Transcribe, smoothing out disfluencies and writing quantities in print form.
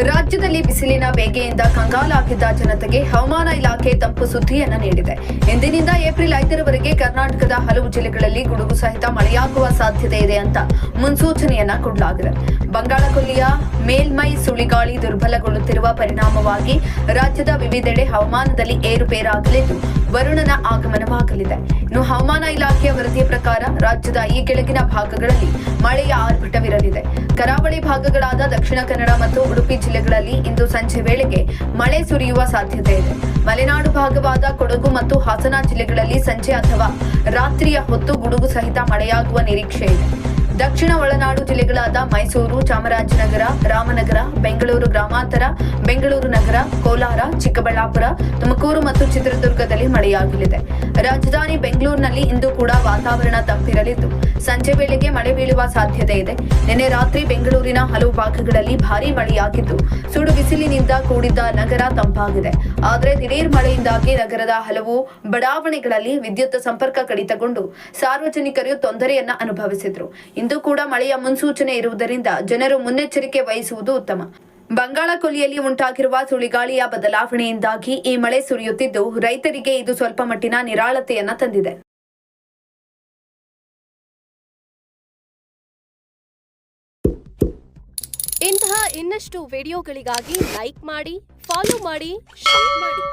ರಾಜ್ಯದಲ್ಲಿ ಬಿಸಿಲಿನ ಬೇಗೆಯಿಂದ ಕಂಗಾಲಾಗಿದ್ದ ಜನತೆಗೆ ಹವಾಮಾನ ಇಲಾಖೆ ತಂಪು ಸುದ್ದಿಯನ್ನು ನೀಡಿದೆ. ಇಂದಿನಿಂದ ಏಪ್ರಿಲ್ 5ರವರೆಗೆ ಕರ್ನಾಟಕದ ಹಲವು ಜಿಲ್ಲೆಗಳಲ್ಲಿ ಗುಡುಗು ಸಹಿತ ಮಳೆಯಾಗುವ ಸಾಧ್ಯತೆ ಇದೆ ಅಂತ ಮುನ್ಸೂಚನೆಯನ್ನ ಕೊಡಲಾಗಿದೆ. ಬಂಗಾಳಕೊಲ್ಲಿಯ ಮೇಲ್ಮೈ ಸುಳಿಗಾಳಿ ದುರ್ಬಲಗೊಳ್ಳುತ್ತಿರುವ ಪರಿಣಾಮವಾಗಿ ರಾಜ್ಯದ ವಿವಿಧೆಡೆ ಹವಾಮಾನದಲ್ಲಿ ಏರುಪೇರಾಗಲಿದ್ದು ವರುಣನ ಆಗಮನವಾಗಲಿದೆ. ಇನ್ನು ಹವಾಮಾನ ಇಲಾಖೆಯ ವರದಿಯ ಪ್ರಕಾರ ರಾಜ್ಯದ ಈ ಕೆಳಗಿನ ಭಾಗಗಳಲ್ಲಿ ಮಳೆಯ ಆರ್ಭಟವಿರಲಿದೆ. ಕರಾವಳಿ ಭಾಗಗಳಾದ ದಕ್ಷಿಣ ಕನ್ನಡ ಮತ್ತು ಉಡುಪಿ ಜಿಲ್ಲೆಗಳಲ್ಲಿ ಇಂದು ಸಂಜೆ ವೇಳೆಗೆ ಮಳೆ ಸುರಿಯುವ ಸಾಧ್ಯತೆ ಇದೆ. ಮಲೆನಾಡು ಭಾಗವಾದ ಕೊಡಗು ಮತ್ತು ಹಾಸನ ಜಿಲ್ಲೆಗಳಲ್ಲಿ ಸಂಜೆ ಅಥವಾ ರಾತ್ರಿಯ ಹೊತ್ತು ಗುಡುಗು ಸಹಿತ ಮಳೆಯಾಗುವ ನಿರೀಕ್ಷೆ ಇದೆ. ದಕ್ಷಿಣ ಒಳನಾಡು ಜಿಲ್ಲೆಗಳಾದ ಮೈಸೂರು, ಚಾಮರಾಜನಗರ, ರಾಮನಗರ, ಬೆಂಗಳೂರು ಗ್ರಾಮಾಂತರ, ಬೆಂಗಳೂರು ನಗರ, ಕೋಲಾರ, ಚಿಕ್ಕಬಳ್ಳಾಪುರ, ತುಮಕೂರು ಮತ್ತು ಚಿತ್ರದುರ್ಗದಲ್ಲಿ ಮಳೆಯಾಗಲಿದೆ. ರಾಜಧಾನಿ ಬೆಂಗಳೂರಿನಲ್ಲಿ ಇಂದು ಕೂಡ ವಾತಾವರಣ ತಂಪಿರಲಿದ್ದು ಸಂಜೆ ವೇಳೆಗೆ ಮಳೆ ಬೀಳುವ ಸಾಧ್ಯತೆ ಇದೆ. ನಿನ್ನೆ ರಾತ್ರಿ ಬೆಂಗಳೂರಿನ ಹಲವು ಭಾಗಗಳಲ್ಲಿ ಭಾರೀ ಮಳೆಯಾಗಿದ್ದು ಸುಡು ಬಿಸಿಲಿನಿಂದ ಕೂಡಿದ್ದ ನಗರ ತಂಪಾಗಿದೆ. ಆದರೆ ದಿಢೀರ್ ಮಳೆಯಿಂದಾಗಿ ನಗರದ ಹಲವು ಬಡಾವಣೆಗಳಲ್ಲಿ ವಿದ್ಯುತ್ ಸಂಪರ್ಕ ಕಡಿತಗೊಂಡು ಸಾರ್ವಜನಿಕರು ತೊಂದರೆಯನ್ನ ಅನುಭವಿಸಿದ್ರು. ಇಂದು ಕೂಡ ಮಳೆಯ ಮುನ್ಸೂಚನೆ ಇರುವುದರಿಂದ ಜನರು ಮುನ್ನೆಚ್ಚರಿಕೆ ವಹಿಸುವುದು ಉತ್ತಮ. ಬಂಗಾಳಕೊಲ್ಲಿಯಲ್ಲಿ ಉಂಟಾಗಿರುವ ಸುಳಿಗಾಳಿಯ ಬದಲಾವಣೆಯಿಂದಾಗಿ ಈ ಮಳೆ ಸುರಿಯುತ್ತಿದ್ದು ರೈತರಿಗೆ ಇದು ಸ್ವಲ್ಪ ಮಟ್ಟಿನ ನಿರಾಳತೆಯನ್ನ ತಂದಿದೆ. ಇಂತಹ ಇನ್ನಷ್ಟು ವಿಡಿಯೋಗಳಿಗಾಗಿ ಲೈಕ್ ಮಾಡಿ, ಫಾಲೋ ಮಾಡಿ, ಶೇರ್ ಮಾಡಿ.